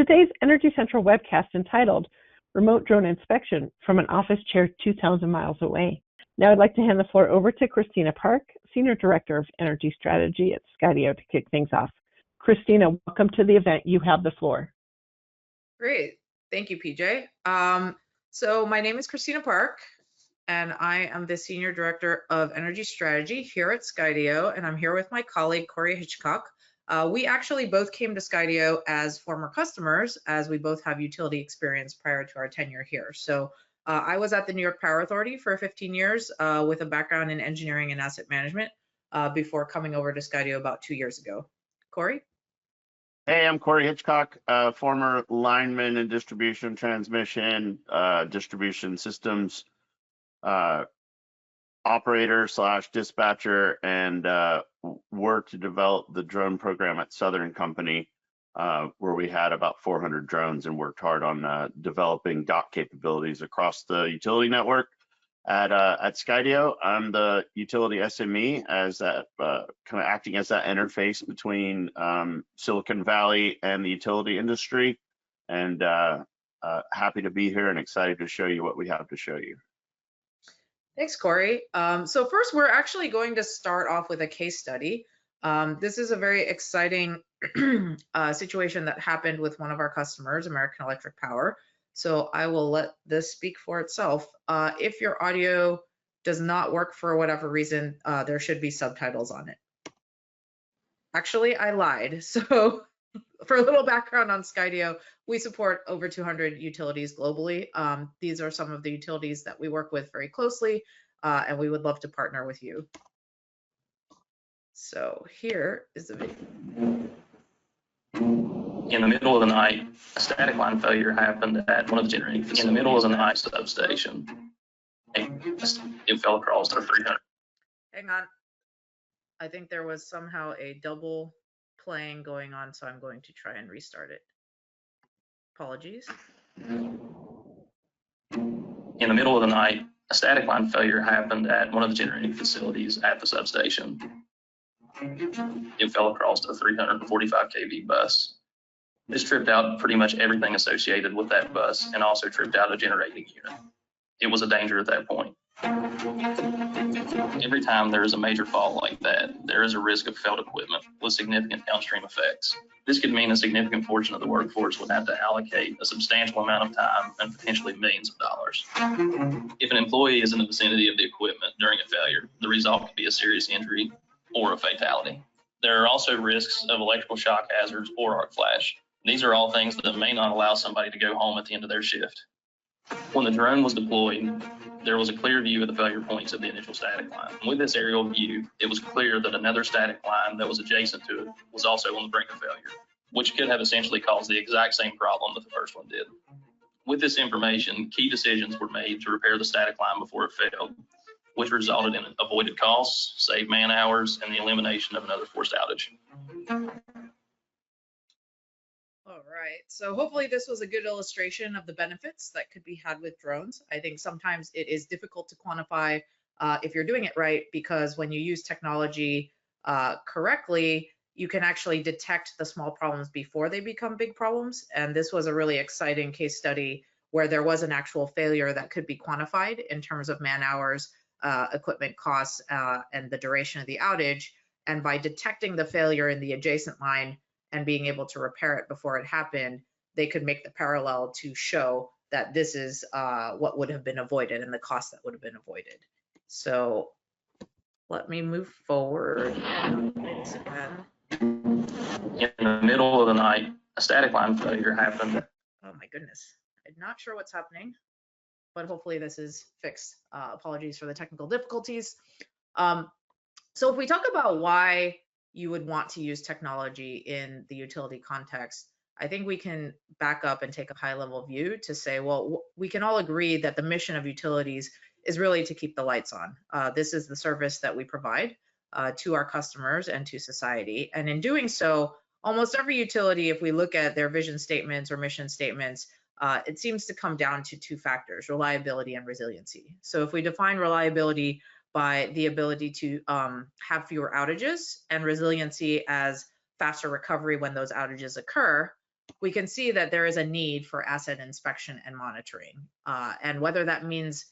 today's Energy Central webcast entitled Remote Drone Inspection from an Office Chair 2,000 Miles Away. Now I'd like to hand the floor over to Christina Park, Senior Director of Energy Strategy at Skydio, to kick things off. Christina, welcome to the event. You have the floor. Great. Thank you, PJ. So my name is Christina Park, and I am the Senior Director of Energy Strategy here at Skydio, and I'm here with my colleague, Corey Hitchcock. We actually both came to Skydio as former customers, as we both have utility experience prior to our tenure here. So I was at the New York Power Authority for 15 years with a background in engineering and asset management before coming over to Skydio about 2 years ago. Corey? Hey, I'm Corey Hitchcock, former lineman in distribution, transmission, distribution systems operator / dispatcher, and worked to develop the drone program at Southern Company, where we had about 400 drones and worked hard on developing dock capabilities across the utility network. At Skydio, I'm the utility SME, as that kind of acting as that interface between Silicon Valley and the utility industry, and happy to be here and excited to show you what we have to show you. Thanks, Corey. So first, we're actually going to start off with a case study. This is a very exciting situation that happened with one of our customers, American Electric Power. So I will let this speak for itself. If your audio does not work for whatever reason, there should be subtitles on it. Actually, I lied. So for a little background on Skydio, we support over 200 utilities globally. These are some of the utilities that we work with very closely, and we would love to partner with you. So here is the video. In the middle of the night, a static line failure happened at one of the generating facilities. In the middle of the night, substation. It fell across the 300. Hang on. I think there was somehow a double playing going on, so I'm going to try and restart it. Apologies. In the middle of the night, a static line failure happened at one of the generating facilities at the substation. It fell across a 345 kV bus. This tripped out pretty much everything associated with that bus and also tripped out a generating unit. It was a danger at that point. Every time there is a major fault like that, there is a risk of failed equipment with significant downstream effects. This could mean a significant portion of the workforce would have to allocate a substantial amount of time and potentially millions of dollars. If an employee is in the vicinity of the equipment during a failure, the result could be a serious injury or a fatality. There are also risks of electrical shock hazards or arc flash. These are all things that may not allow somebody to go home at the end of their shift. When the drone was deployed, there was a clear view of the failure points of the initial static line. And with this aerial view, it was clear that another static line that was adjacent to it was also on the brink of failure, which could have essentially caused the exact same problem that the first one did. With this information, key decisions were made to repair the static line before it failed, which resulted in avoided costs, saved man hours, and the elimination of another forced outage. All right, so hopefully this was a good illustration of the benefits that could be had with drones. I think sometimes it is difficult to quantify if you're doing it right, because when you use technology correctly, you can actually detect the small problems before they become big problems. And this was a really exciting case study where there was an actual failure that could be quantified in terms of man hours, equipment costs, and the duration of the outage. And by detecting the failure in the adjacent line and being able to repair it before it happened, they could make the parallel to show that this is what would have been avoided and the cost that would have been avoided. So let me move forward. In the middle of the night, a static line failure happened. Oh my goodness. I'm not sure what's happening, but hopefully this is fixed. Apologies for the technical difficulties. So if we talk about why you would want to use technology in the utility context, I think we can back up and take a high level view to say, well, we can all agree that the mission of utilities is really to keep the lights on. This is the service that we provide to our customers and to society. And in doing so, almost every utility, if we look at their vision statements or mission statements, it seems to come down to two factors: reliability and resiliency. So if we define reliability by the ability to have fewer outages and resiliency as faster recovery when those outages occur, we can see that there is a need for asset inspection and monitoring. And whether that means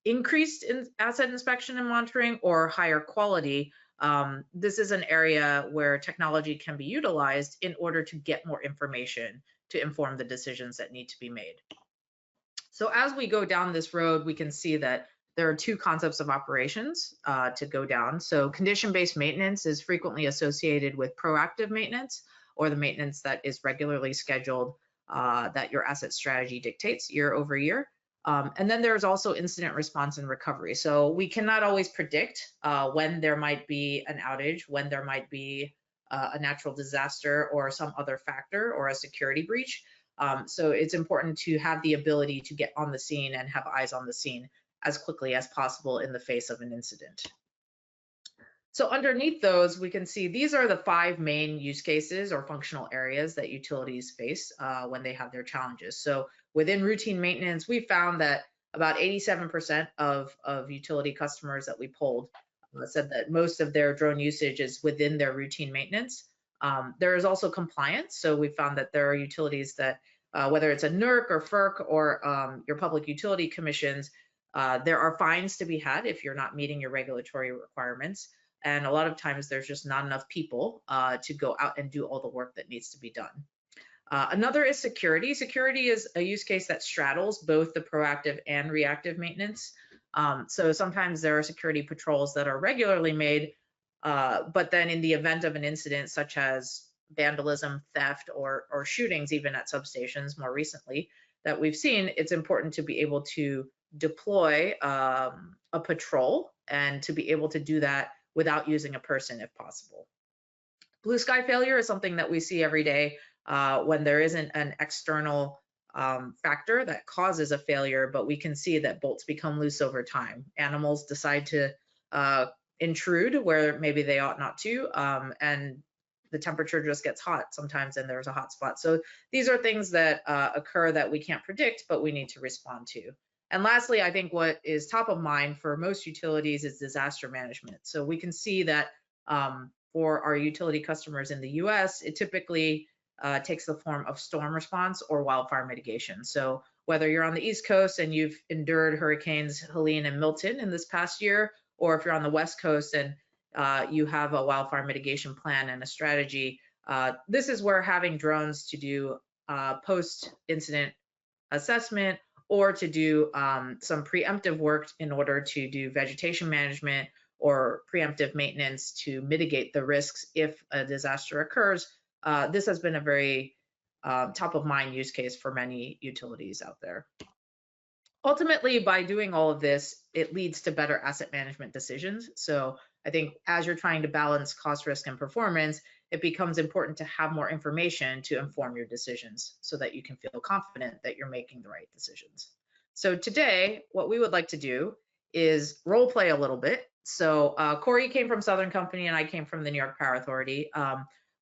increased in asset inspection and monitoring or higher quality, this is an area where technology can be utilized in order to get more information to inform the decisions that need to be made. So as we go down this road, we can see that there are two concepts of operations to go down. So condition-based maintenance is frequently associated with proactive maintenance, or the maintenance that is regularly scheduled that your asset strategy dictates year over year. And then there's also incident response and recovery. So we cannot always predict when there might be an outage, when there might be a natural disaster or some other factor or a security breach. So it's important to have the ability to get on the scene and have eyes on the scene as quickly as possible in the face of an incident. So underneath those, we can see these are the 5 main use cases or functional areas that utilities face when they have their challenges. So within routine maintenance, we found that about 87% of utility customers that we polled said that most of their drone usage is within their routine maintenance. There is also compliance. So we found that there are utilities that, whether it's a NERC or FERC or your public utility commissions, there are fines to be had if you're not meeting your regulatory requirements. And a lot of times there's just not enough people to go out and do all the work that needs to be done. Another is security. Security is a use case that straddles both the proactive and reactive maintenance. So sometimes there are security patrols that are regularly made, but then in the event of an incident such as vandalism, theft, or shootings, even at substations more recently that we've seen, it's important to be able to deploy a patrol and to be able to do that without using a person if possible. Blue sky failure is something that we see every day when there isn't an external factor that causes a failure, but we can see that bolts become loose over time. Animals decide to intrude where maybe they ought not to, and the temperature just gets hot sometimes and there's a hot spot. So these are things that occur that we can't predict, but we need to respond to. And lastly, I think what is top of mind for most utilities is disaster management. So we can see that for our utility customers in the US, it typically takes the form of storm response or wildfire mitigation. So whether you're on the East Coast and you've endured hurricanes Helene and Milton in this past year, or if you're on the West Coast and you have a wildfire mitigation plan and a strategy, this is where having drones to do post-incident assessment or to do some preemptive work in order to do vegetation management or preemptive maintenance to mitigate the risks if a disaster occurs. This has been a very top of mind use case for many utilities out there. Ultimately, by doing all of this, it leads to better asset management decisions. So I think as you're trying to balance cost, risk, and performance, it becomes important to have more information to inform your decisions so that you can feel confident that you're making the right decisions. So today, what we would like to do is role play a little bit. So Corey came from Southern Company and I came from the New York Power Authority,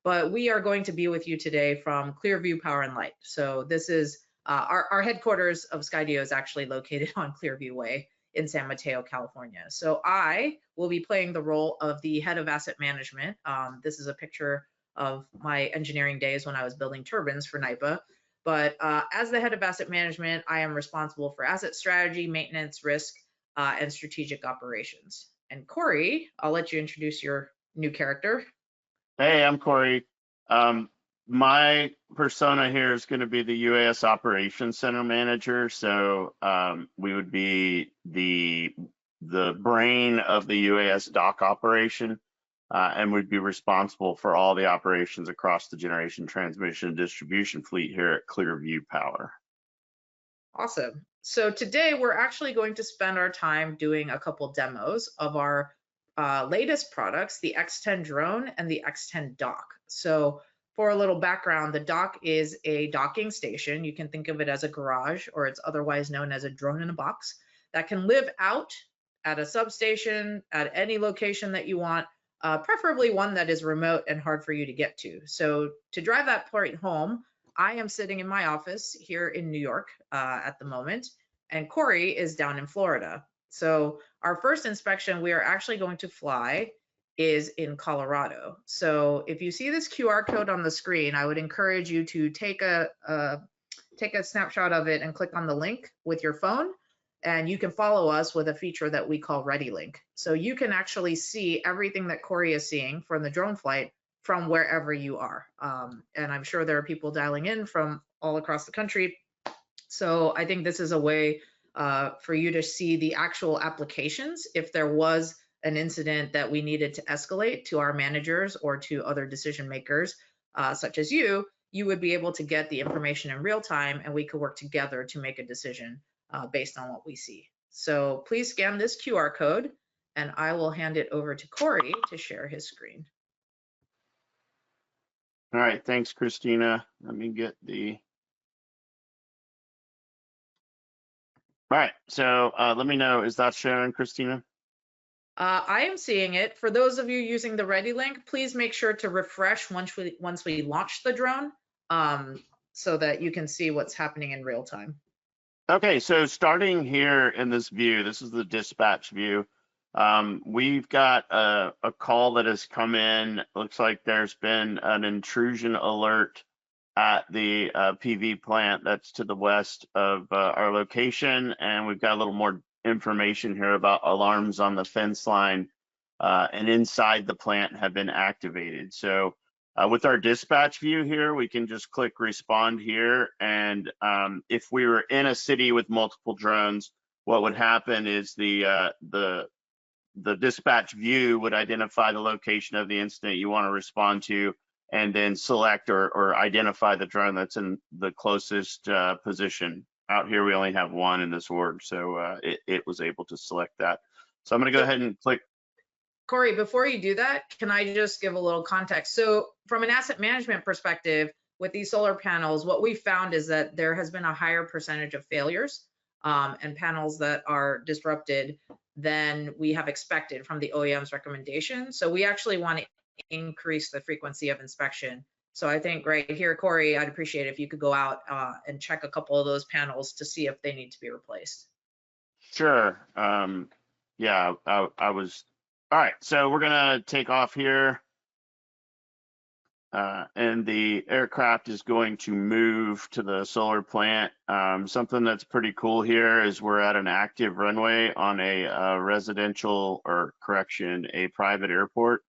but we are going to be with you today from Clearview Power and Light. So this is our headquarters of Skydio is actually located on Clearview Way in San Mateo, California. So I will be playing the role of the head of asset management. This is a picture of my engineering days when I was building turbines for NYPA. But as the head of asset management, I am responsible for asset strategy, maintenance, risk, and strategic operations. And Corey, I'll let you introduce your new character. Hey, I'm Corey. My persona here is going to be the UAS Operations Center Manager. So we would be the brain of the UAS dock operation, and we'd be responsible for all the operations across the generation, transmission, and distribution fleet here at Clearview Power. Awesome. So today we're actually going to spend our time doing a couple demos of our latest products, the X10 drone and the X10 dock. So for a little background, the dock is a docking station. You can think of it as a garage, or it's otherwise known as a drone in a box that can live out at a substation at any location that you want, preferably one that is remote and hard for you to get to. So to drive that point home, I am sitting in my office here in New York at the moment, and Corey is down in Florida. So our first inspection, we are actually going to fly is in Colorado. So if you see this QR code on the screen, I would encourage you to take a snapshot of it and click on the link with your phone, and you can follow us with a feature that we call Ready Link. So you can actually see everything that Corey is seeing from the drone flight from wherever you are. And I'm sure there are people dialing in from all across the country. So I think this is a way for you to see the actual applications if there was an incident that we needed to escalate to our managers or to other decision makers, such as you would be able to get the information in real time, and we could work together to make a decision based on what we see. So please scan this QR code, and I will hand it over to Corey to share his screen. All right, thanks, Christina. Let me get the. All right, so let me know, is that showing, Christina? I am seeing it. For those of you using the Ready Link, please make sure to refresh once we launch the drone, so that you can see what's happening in real time. Okay, so starting here in this view, this is the dispatch view. We've got a call that has come in. Looks like there's been an intrusion alert at the PV plant that's to the west of our location, and we've got a little more information here about alarms on the fence line and inside the plant have been activated. So with our dispatch view here, we can just click respond here, and if we were in a city with multiple drones, what would happen is the dispatch view would identify the location of the incident you want to respond to, and then select or identify the drone that's in the closest position. Out here, we only have one in this org, so it was able to select that. So I'm going to go ahead and click. Corey, before you do that, can I just give a little context? So from an asset management perspective, with these solar panels, what we found is that there has been a higher percentage of failures and panels that are disrupted than we have expected from the OEM's recommendation. So we actually want to increase the frequency of inspection. So I think right here, Corey, I'd appreciate it if you could go out and check a couple of those panels to see if they need to be replaced. Sure. Yeah, I was. All right, so we're gonna take off here. And the aircraft is going to move to the solar plant. Something that's pretty cool here is we're at an active runway on a residential, or correction, a private airport.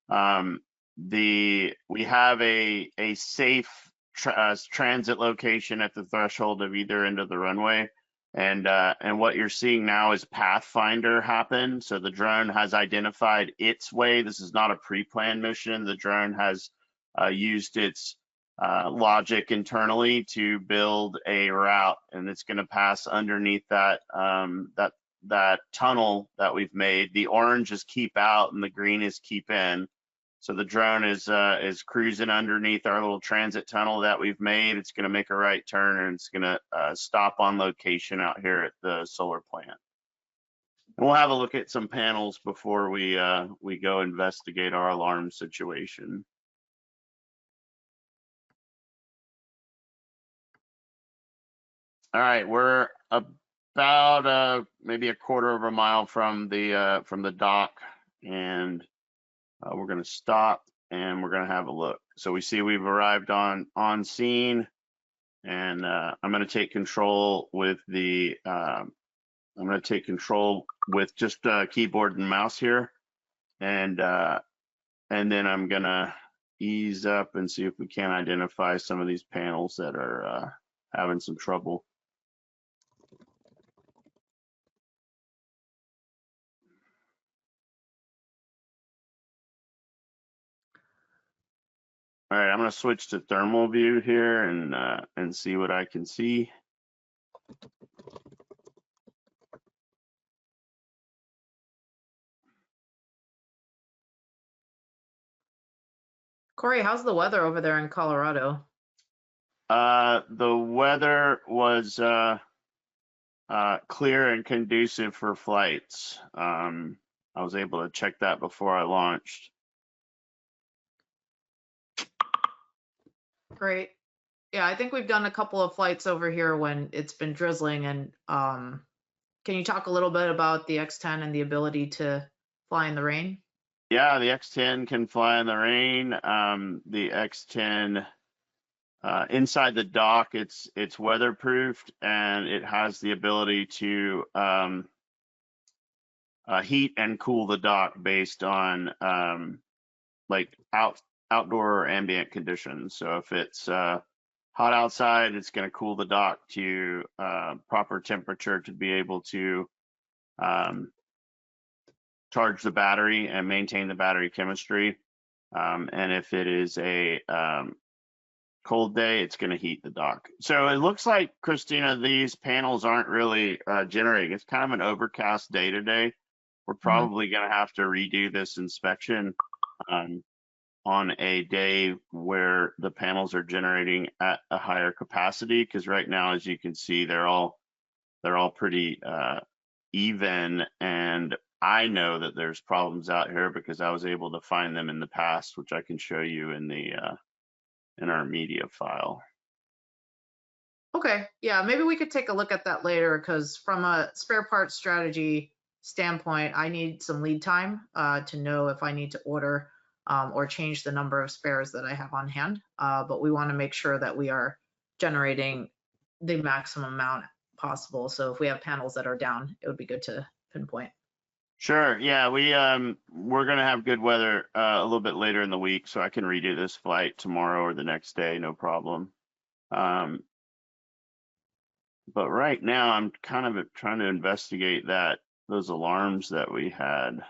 We have a safe transit location at the threshold of either end of the runway. And what you're seeing now is Pathfinder happen. So the drone has identified its way. This is not a pre-planned mission. The drone has used its logic internally to build a route, and it's going to pass underneath that that tunnel that we've made. The orange is keep out and the green is keep in. So the drone is cruising underneath our little transit tunnel that we've made. It's going to make a right turn, and it's going to stop on location out here at the solar plant. And we'll have a look at some panels before we go investigate our alarm situation. All right, we're about maybe a quarter of a mile from the dock, and we're going to stop and we're going to have a look. So we see we've arrived on scene, and I'm going to take control with the just keyboard and mouse here, and then I'm going to ease up and see if we can identify some of these panels that are having some trouble. All right, I'm going to switch to thermal view here and see what I can see. Corey, how's the weather over there in Colorado? The weather was clear and conducive for flights. I was able to check that before I launched. Great. Yeah, I think we've done a couple of flights over here when it's been drizzling. And can you talk a little bit about the X10 and the ability to fly in the rain? Yeah, the X10 can fly in the rain. The X10 inside the dock, it's weatherproofed, and it has the ability to heat and cool the dock based on like outdoor or ambient conditions. So if it's hot outside, it's going to cool the dock to proper temperature to be able to charge the battery and maintain the battery chemistry. And if it is a cold day, it's going to heat the dock. So it looks like, Christina, these panels aren't really generating. It's kind of an overcast day today. We're probably going to have to redo this inspection on a day where the panels are generating at a higher capacity, because right now, as you can see, they're all pretty even, and I know that there's problems out here because I was able to find them in the past, which I can show you in the in our media file. Okay, yeah, maybe we could take a look at that later, because from a spare parts strategy standpoint, I need some lead time to know if I need to order or change the number of spares that I have on hand. But we want to make sure that we are generating the maximum amount possible. So if we have panels that are down, it would be good to pinpoint. Sure. Yeah, we're gonna have good weather a little bit later in the week, so I can redo this flight tomorrow or the next day, no problem. But right now, I'm kind of trying to investigate those alarms that we had.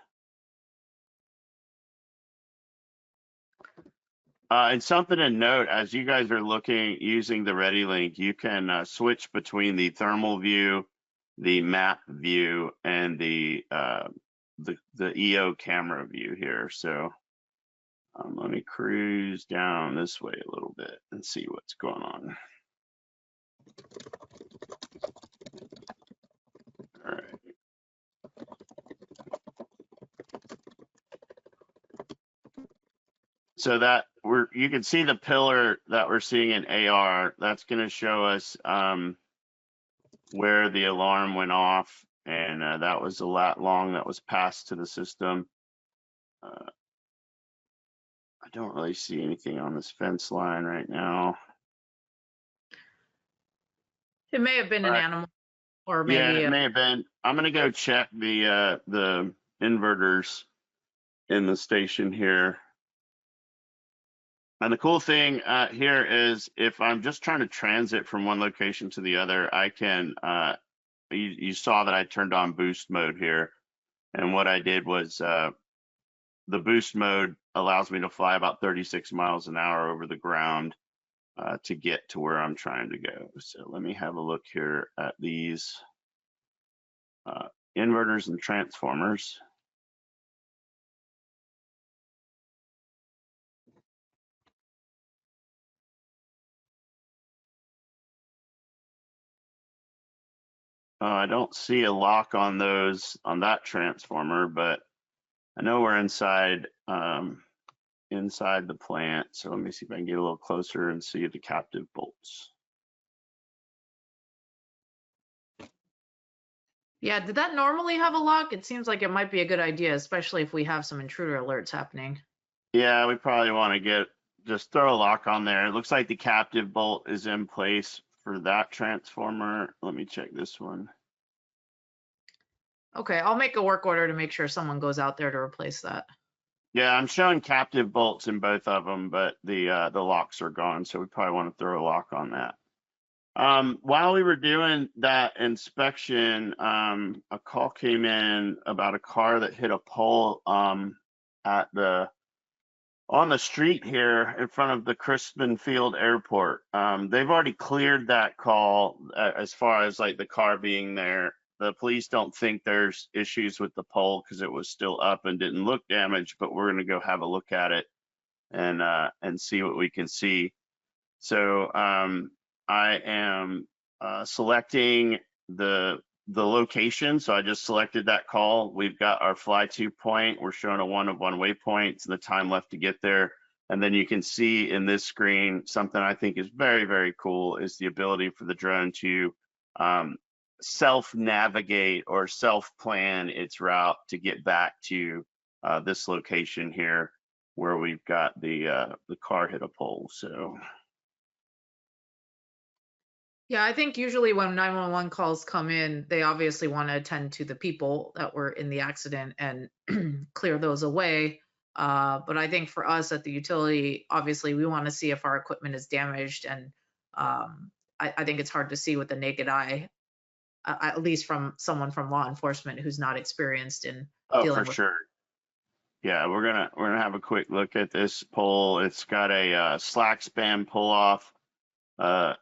And something to note, as you guys are using the ReadyLink, you can switch between the thermal view, the map view, and the EO camera view here. So let me cruise down this way a little bit and see what's going on. All right. So you can see the pillar that we're seeing in AR. That's going to show us where the alarm went off, and that was a lat long that was passed to the system. I don't really see anything on this fence line right now. It may have been an animal, or maybe yeah, it may have been. I'm going to go check the inverters in the station here. And the cool thing here is, if I'm just trying to transit from one location to the other, I can, you saw that I turned on boost mode here. And what I did was the boost mode allows me to fly about 36 miles an hour over the ground to get to where I'm trying to go. So let me have a look here at these inverters and transformers. I don't see a lock on that transformer, but I know we're inside the plant. So let me see if I can get a little closer and see the captive bolts. Yeah, did that normally have a lock? It seems like it might be a good idea, especially if we have some intruder alerts happening. Yeah, we probably want to just throw a lock on there. It looks like the captive bolt is in place for that transformer. Let me check this one. Okay, I'll make a work order to make sure someone goes out there to replace that. Yeah, I'm showing captive bolts in both of them, but the locks are gone, so we probably want to throw a lock on that. While we were doing that inspection, a call came in about a car that hit a pole on the street here in front of the Crispin Field Airport. They've already cleared that call as far as like the car being there. The police don't think there's issues with the pole because it was still up and didn't look damaged, but we're going to go have a look at it and see what we can see. So I am selecting the location. So I just selected that call. We've got our fly to point. We're showing a one waypoint and the time left to get there. And then you can see in this screen, something I think is very, very cool is the ability for the drone to self-navigate or self-plan its route to get back to this location here where we've got the car hit a pole. So Yeah, I think usually when 911 calls come in, they obviously want to attend to the people that were in the accident and clear those away. But I think for us at the utility, obviously we want to see if our equipment is damaged, and I think it's hard to see with the naked eye, at least from someone from law enforcement who's not experienced in dealing for with. sure. Yeah, we're gonna have a quick look at this pole. It's got a slack span pull off, a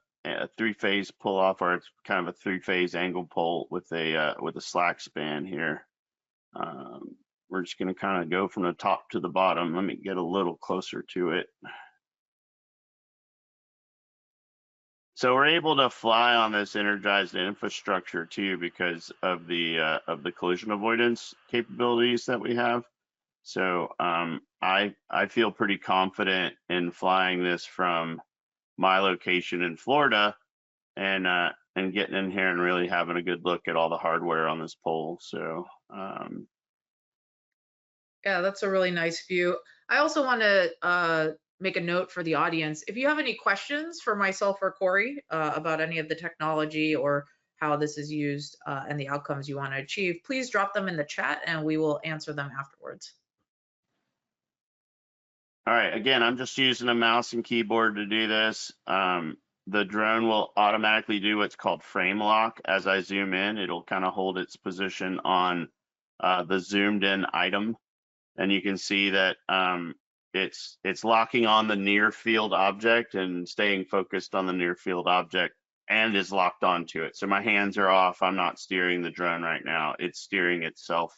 3-phase pull off, or it's kind of a 3-phase angle pole with a slack span here. We're just gonna kind of go from the top to the bottom. Let me get a little closer to it. So we're able to fly on this energized infrastructure too because of the collision avoidance capabilities that we have. So I feel pretty confident in flying this from my location in Florida and getting in here and really having a good look at all the hardware on this pole. So Yeah, that's a really nice view. I also want to make a note for the audience. If you have any questions for myself or Corey about any of the technology or how this is used and the outcomes you want to achieve, please drop them in the chat and we will answer them afterwards. All right, again, I'm just using a mouse and keyboard to do this. The drone will automatically do what's called frame lock. As I zoom in, it'll kind of hold its position on the zoomed in item. And you can see that it's locking on the near field object and staying focused on the near field object and is locked onto it. So my hands are off. I'm not steering the drone right now. It's steering itself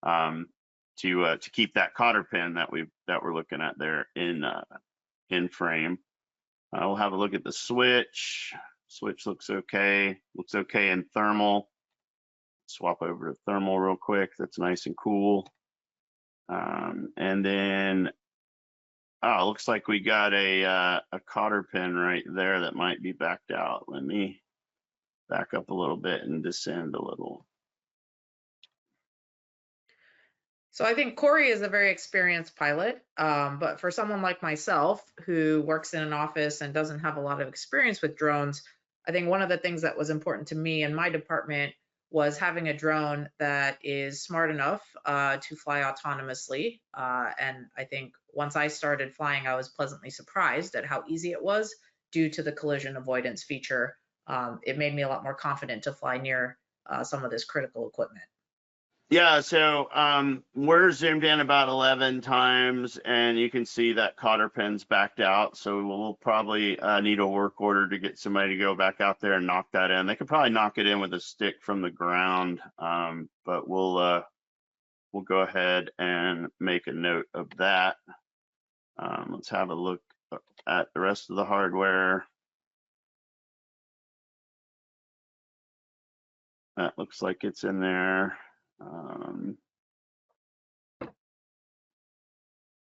to keep that cotter pin that we're looking at there in frame. We'll have a look at the switch. Switch looks okay. Looks okay in thermal. Swap over to thermal real quick. That's nice and cool. And then, it looks like we got a cotter pin right there that might be backed out. Let me back up a little bit and descend a little. So I think Corey is a very experienced pilot, but for someone like myself who works in an office and doesn't have a lot of experience with drones, I think one of the things that was important to me in my department was having a drone that is smart enough to fly autonomously. And I think once I started flying, I was pleasantly surprised at how easy it was due to the collision avoidance feature. It made me a lot more confident to fly near some of this critical equipment. Yeah, so we're zoomed in about 11 times, and you can see that cotter pin's backed out. So we'll probably need a work order to get somebody to go back out there and knock that in. They could probably knock it in with a stick from the ground, but we'll go ahead and make a note of that. Let's have a look at the rest of the hardware. That looks like it's in there.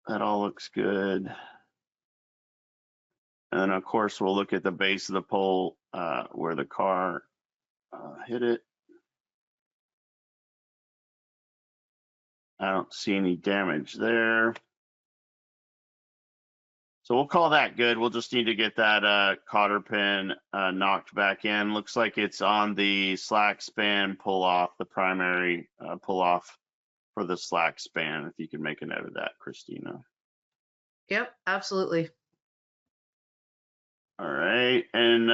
That all looks good. And of course, we'll look at the base of the pole where the car hit it. I don't see any damage there. So we'll call that good. We'll just need to get that cotter pin knocked back in. Looks like it's on the slack span pull off, the primary pull off for the slack span. If you can make a note of that, Christina. Yep, absolutely. All right, and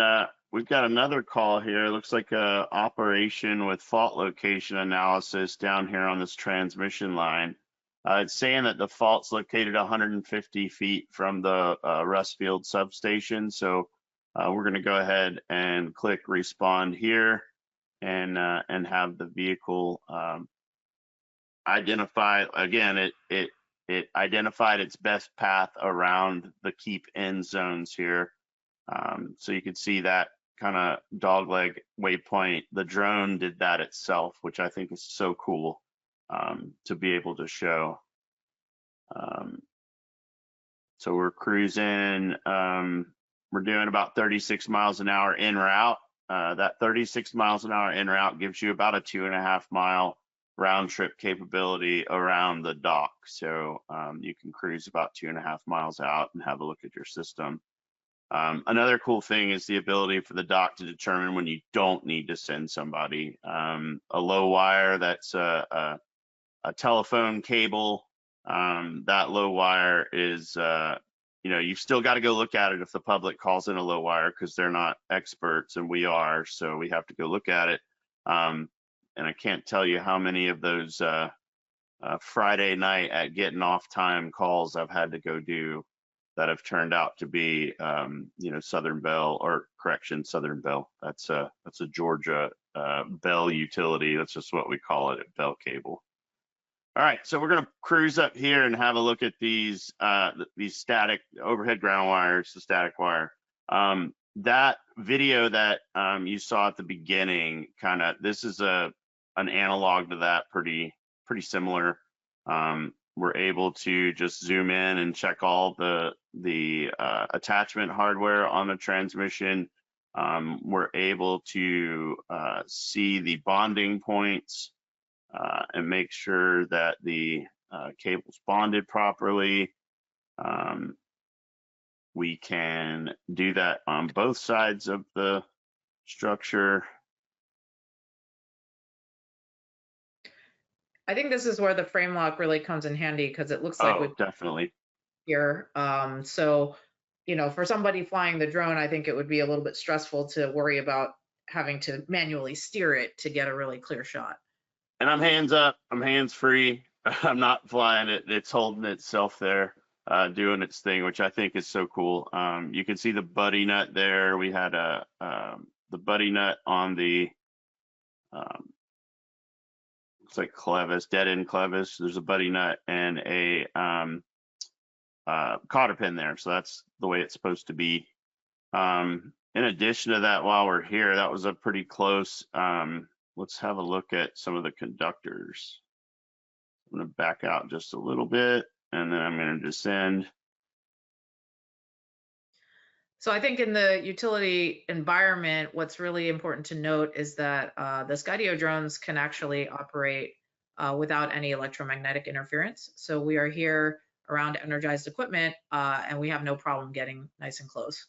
we've got another call here. Looks like a operation with fault location analysis down here on this transmission line. It's saying that the fault's located 150 feet from the Rustfield substation. So we're going to go ahead and click respond here and have the vehicle identify. Again, it identified its best path around the keep in zones here. So you can see that kind of dogleg waypoint. The drone did that itself, which I think is so cool to be able to show. So we're cruising, we're doing about 36 miles an hour en route. That 36 miles an hour en route gives you about a 2.5 mile round trip capability around the dock. So you can cruise about 2.5 miles out and have a look at your system. Another cool thing is the ability for the dock to determine when you don't need to send somebody. A low wire that's a telephone cable, that low wire is, you've still got to go look at it if the public calls in a low wire, because they're not experts and we are, so we have to go look at it. And I can't tell you how many of those Friday night at getting off time calls I've had to go do that have turned out to be, Southern Bell, or correction, Southern Bell. That's a Georgia Bell utility. That's just what we call it at Bell Cable. All right, so we're going to cruise up here and have a look at these static overhead ground wires, the static wire. That video that you saw at the beginning, this is an analog to that, pretty similar. We're able to just zoom in and check all the attachment hardware on the transmission. We're able to see the bonding points and make sure that the cable's bonded properly. We can do that on both sides of the structure. I think this is where the frame lock really comes in handy, because it looks like Oh, definitely. here. So, for somebody flying the drone, I think it would be a little bit stressful to worry about having to manually steer it to get a really clear shot. And I'm hands up, I'm hands free. I'm not flying it. It's holding itself there, doing its thing, which I think is so cool. You can see the buddy nut there. We had the buddy nut on the, looks like clevis, dead end clevis. There's a buddy nut and a cotter pin there. So that's the way it's supposed to be. In addition to that, while we're here, that was a pretty close, let's have a look at some of the conductors. I'm going to back out just a little bit, and then I'm going to descend. So I think in the utility environment, what's really important to note is that the Skydio drones can actually operate without any electromagnetic interference. So we are here around energized equipment, and we have no problem getting nice and close.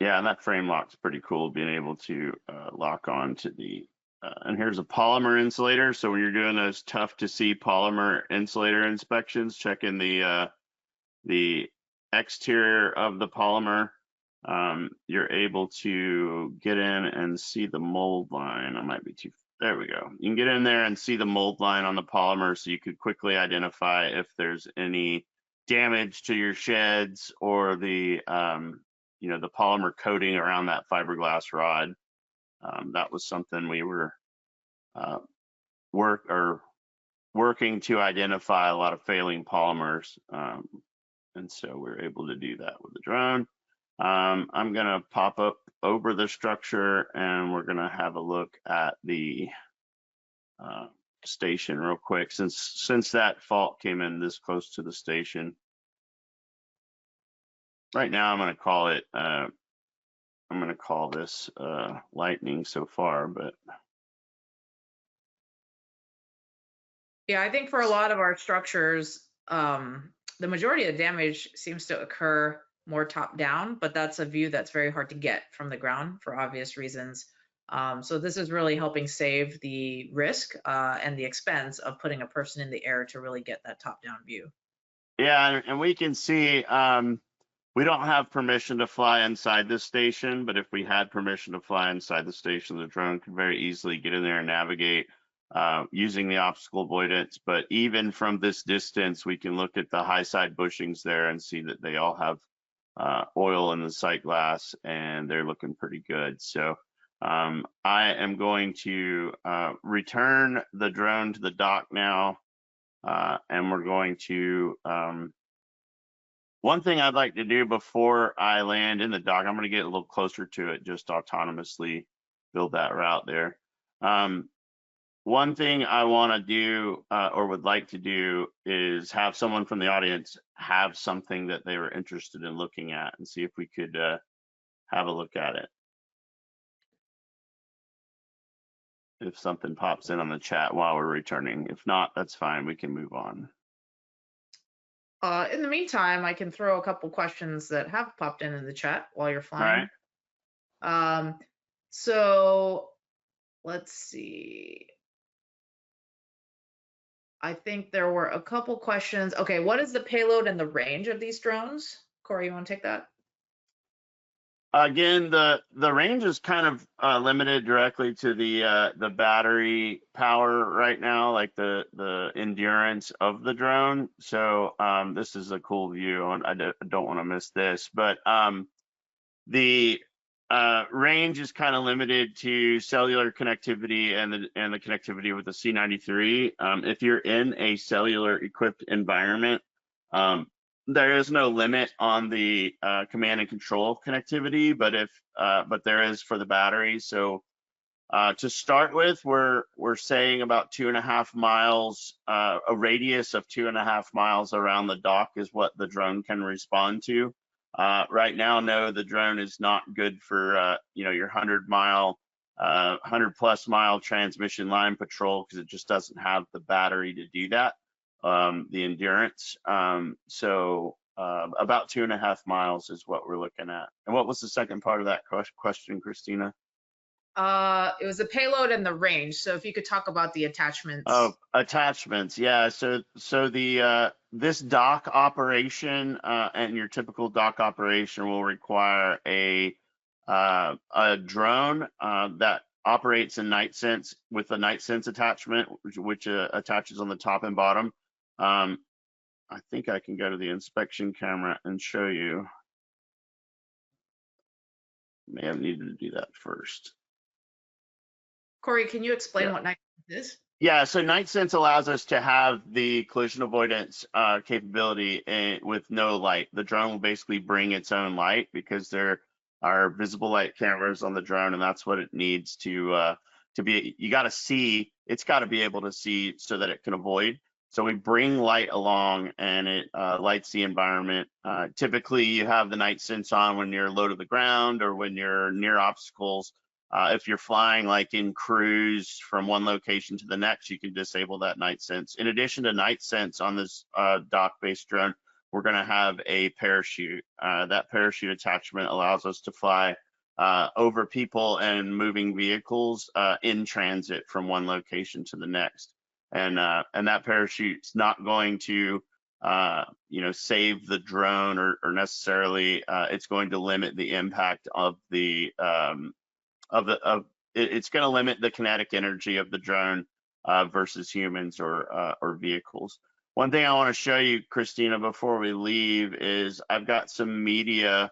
Yeah, and that frame lock's pretty cool, being able to lock on to the, and here's a polymer insulator. So when you're doing those tough to see polymer insulator inspections, checking the exterior of the polymer, you're able to get in and see the mold line. I might be too, there we go. You can get in there and see the mold line on the polymer, so you could quickly identify if there's any damage to your sheds or the the polymer coating around that fiberglass rod. That was something we were working to identify a lot of failing polymers. And so we're able to do that with the drone. I'm going to pop up over the structure, and we're going to have a look at the station real quick, since that fault came in this close to the station. Right now, I'm going to call this lightning so far, but yeah, I think for a lot of our structures, the majority of damage seems to occur more top down, but that's a view that's very hard to get from the ground for obvious reasons. So this is really helping save the risk and the expense of putting a person in the air to really get that top down view. Yeah, and we can see, we don't have permission to fly inside this station, but if we had permission to fly inside the station, the drone could very easily get in there and navigate using the obstacle avoidance. But even from this distance, we can look at the high side bushings there and see that they all have oil in the sight glass, and they're looking pretty good. So I am going to return the drone to the dock now, and we're going to, one thing I'd like to do before I land in the dock, I'm going to get a little closer to it, just autonomously build that route there. One thing I want to do or would like to do is have someone from the audience have something that they were interested in looking at, and see if we could have a look at it. if something pops in on the chat while we're returning. If not, that's fine. We can move on. In the meantime, I can throw a couple questions that have popped in the chat while you're All right. flying. So let's see. I think there were a couple questions. Okay, what is the payload and the range of these drones? Corey, you want to take that? Again, the range is kind of limited directly to the battery power right now, like the endurance of the drone. So this is a cool view, and I don't want to miss this. But the range is kind of limited to cellular connectivity and the connectivity with the C93. If you're in a cellular equipped environment, there is no limit on the command and control connectivity, but there is for the battery. So to start with, we're saying about 2.5 miles, a radius of 2.5 miles around the dock is what the drone can respond to. Right now, no, the drone is not good for your 100+ mile transmission line patrol, because it just doesn't have the battery to do that. The endurance. So about 2.5 miles is what we're looking at. And what was the second part of that question, Christina? It was the payload and the range. So if you could talk about the attachments. Oh, attachments. Yeah. So the this dock operation and your typical dock operation will require a drone that operates in night sense with a night sense attachment, which attaches on the top and bottom. I think I can go to the inspection camera and show you. May have needed to do that first. Corey, can you explain what night sense is? Yeah, so night sense allows us to have the collision avoidance capability with no light. The drone will basically bring its own light because there are visible light cameras on the drone, and that's what it needs to be. You got to see, it's got to be able to see so that it can avoid. So we bring light along, and it lights the environment. Typically, you have the night sense on when you're low to the ground or when you're near obstacles. If you're flying like in cruise from one location to the next, you can disable that night sense. In addition to night sense on this dock-based drone, we're going to have a parachute. That parachute attachment allows us to fly over people and moving vehicles in transit from one location to the next. And that parachute's not going to save the drone or necessarily it's going to limit the impact of the it's going to limit the kinetic energy of the drone versus humans or vehicles. One thing I want to show you, Christina, before we leave is I've got some media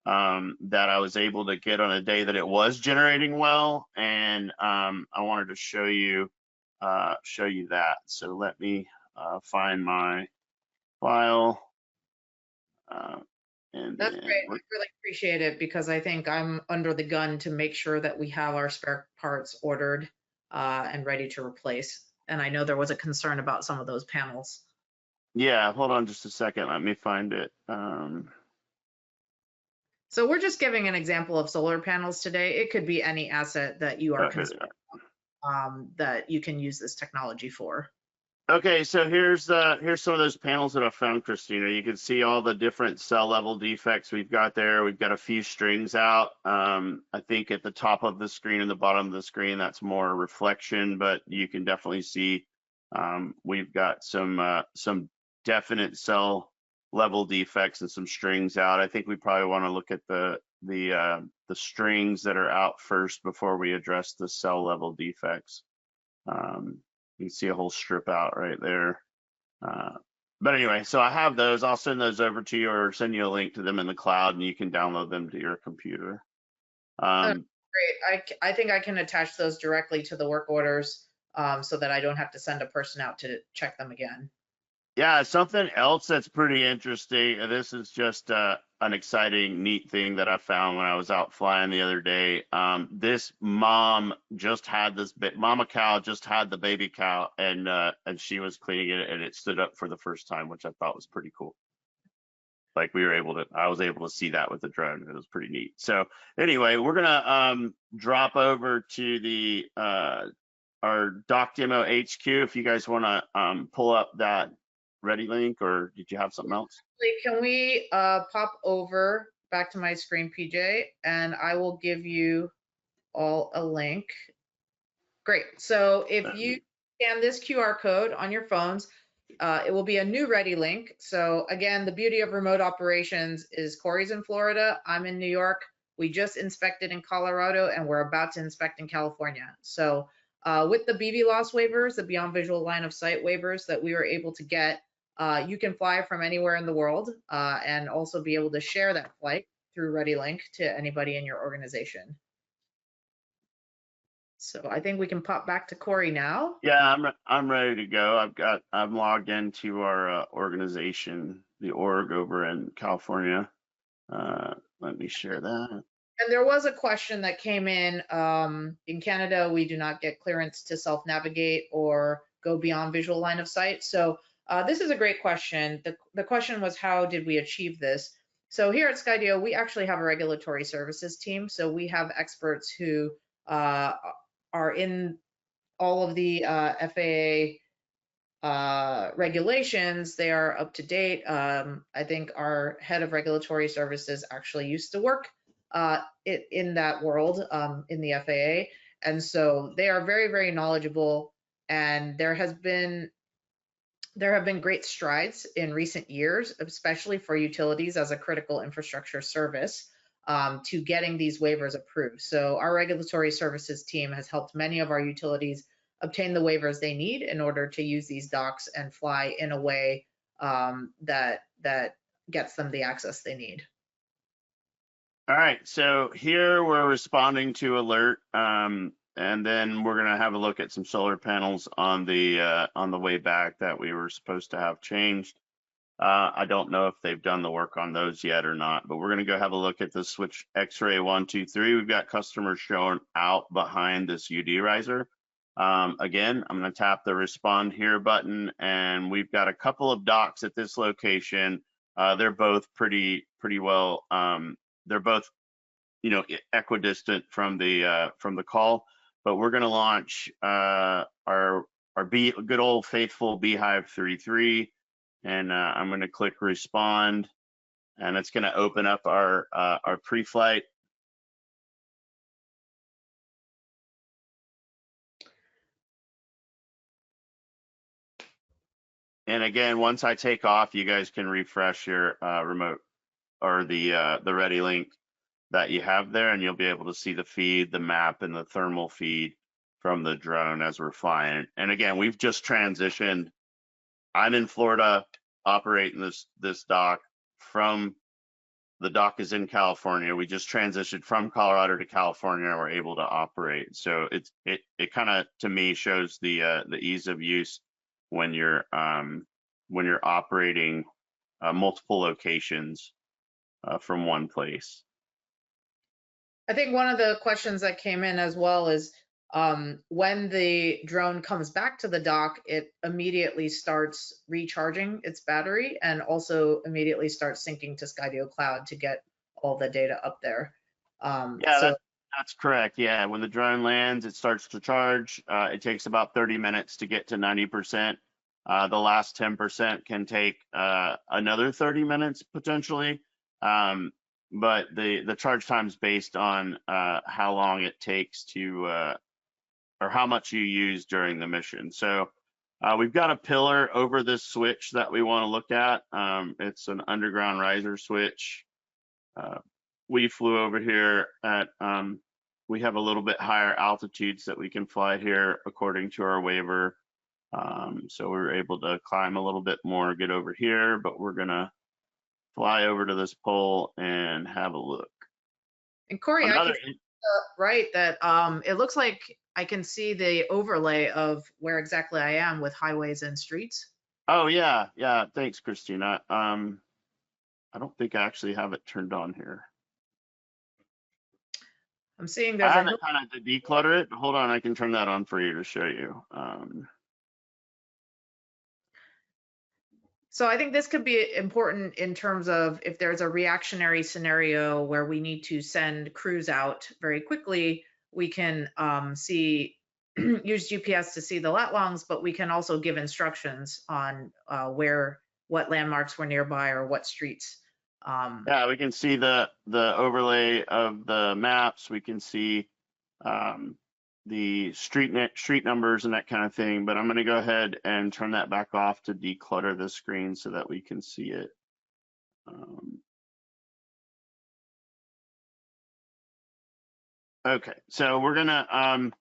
that I was able to get on a day that it was generating well, and I wanted to show you that. So let me find my file. That's great. I really appreciate it, because I think I'm under the gun to make sure that we have our spare parts ordered and ready to replace. And I know there was a concern about some of those panels. Yeah, hold on just a second. Let me find it. So we're just giving an example of solar panels today. It could be any asset that you are concerned about, that you can use this technology for. Okay, so here's some of those panels that I found, Christina. You can see all the different cell level defects we've got there. We've got a few strings out. I think at the top of the screen and the bottom of the screen, that's more reflection, but you can definitely see we've got some definite cell level defects and some strings out. I think we probably want to look at the strings that are out first before we address the cell level defects. You can see a whole strip out right there. But anyway, so I have those. I'll send those over to you or send you a link to them in the cloud, and you can download them to your computer. Great. I think I can attach those directly to the work orders so that I don't have to send a person out to check them again. Yeah, something else that's pretty interesting. This is just an exciting, neat thing that I found when I was out flying the other day. This mama cow just had the baby cow, and she was cleaning it, and it stood up for the first time, which I thought was pretty cool. Like I was able to see that with the drone. It was pretty neat. So anyway, we're gonna drop over to the our doc demo HQ, if you guys want to pull up that ready link, or did you have something else? Can we pop over back to my screen, PJ, and I will give you all a link. Great. So if you scan this QR code on your phones, it will be a new ready link. So again, the beauty of remote operations is Corey's in Florida, I'm in New York. We just inspected in Colorado, and we're about to inspect in California. So with the BV loss waivers, the beyond visual line of sight waivers that we were able to get, you can fly from anywhere in the world and also be able to share that flight through ReadyLink to anybody in your organization. So I think we can pop back to Corey now. Yeah, I'm ready to go. I'm logged into our organization, the org over in California. Let me share that. And there was a question that came in Canada, we do not get clearance to self-navigate or go beyond visual line of sight. So this is a great question. The question was, how did we achieve this? So here at Skydio, we actually have a regulatory services team. So we have experts who are in all of the FAA regulations. They are up to date. I think our head of regulatory services actually used to work in that world in the FAA. And so they are very, very knowledgeable. And there have been great strides in recent years, especially for utilities as a critical infrastructure service, to getting these waivers approved. So our regulatory services team has helped many of our utilities obtain the waivers they need in order to use these docks and fly in a way that gets them the access they need. All right, so here we're responding to alert, and then we're gonna have a look at some solar panels on the way back that we were supposed to have changed. I don't know if they've done the work on those yet or not, but we're gonna go have a look at the switch X-ray 1, 2, 3. We've got customers showing out behind this UD riser. Again, I'm gonna tap the respond here button, and we've got a couple of docks at this location. They're both pretty well. They're both, equidistant from the call, but we're gonna launch our good old faithful Beehive 3.3. And I'm going to click respond, and it's going to open up our pre-flight. And again, once I take off, you guys can refresh your remote or the ready link that you have there, and you'll be able to see the feed, the map, and the thermal feed from the drone as we're flying. And again, we've just transitioned. I'm in Florida, operating this dock. From the dock is in California. We just transitioned from Colorado to California, and we're able to operate. So it kind of, to me, shows the ease of use when you're operating multiple locations from one place. I think one of the questions that came in as well is when the drone comes back to the dock, it immediately starts recharging its battery and also immediately starts syncing to Skydio Cloud to get all the data up there. That's correct. Yeah, when the drone lands, it starts to charge. It takes about 30 minutes to get to 90%. The last 10% can take another 30 minutes potentially. But the charge time is based on how long it takes to or how much you use during the mission. So we've got a pillar over this switch that we want to look at. It's an underground riser switch. We flew over here at, we have a little bit higher altitudes that we can fly here according to our waiver. So we were able to climb a little bit more, get over here, but we're gonna fly over to this pole and have a look. And Corey, right, that it looks like I can see the overlay of where exactly I am with highways and streets. Oh yeah, thanks, Christina. I don't think I actually have it turned on here. I'm seeing I have it kind of to declutter it. Hold on, I can turn that on for you to show you. So I think this could be important in terms of if there's a reactionary scenario where we need to send crews out very quickly, we can see use GPS to see the lat longs, but we can also give instructions on what landmarks were nearby or what streets. Yeah, we can see the overlay of the maps. We can see the street numbers and that kind of thing. But I'm going to go ahead and turn that back off to declutter the screen so that we can see it. Okay, so we're gonna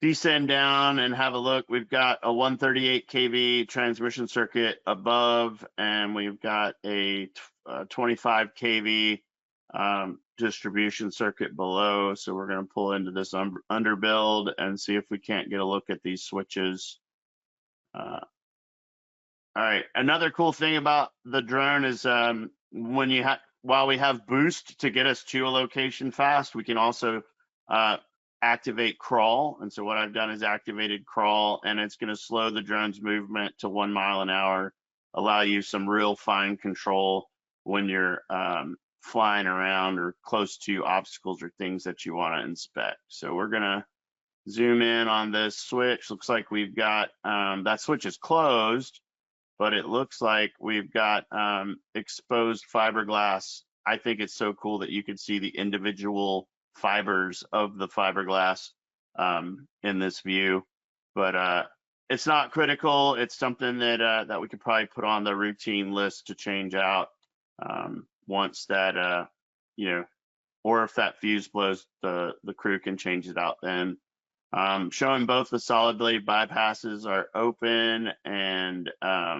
descend down and have a look. We've got a 138 kV transmission circuit above, and we've got a 25 kV distribution circuit below. So we're going to pull into this underbuild and see if we can't get a look at these switches. All right, another cool thing about the drone is while we have boost to get us to a location fast, we can also activate crawl. And so what I've done is activated crawl, and it's going to slow the drone's movement to 1 mile an hour, allow you some real fine control when you're flying around or close to obstacles or things that you want to inspect. So we're going to zoom in on this switch. Looks like we've got that switch is closed, but it looks like we've got exposed fiberglass. I think it's so cool that you can see the individual fibers of the fiberglass in this view, but it's not critical. It's something that we could probably put on the routine list to change out once that or if that fuse blows, the crew can change it out then. Showing both the solid blade bypasses are open, and I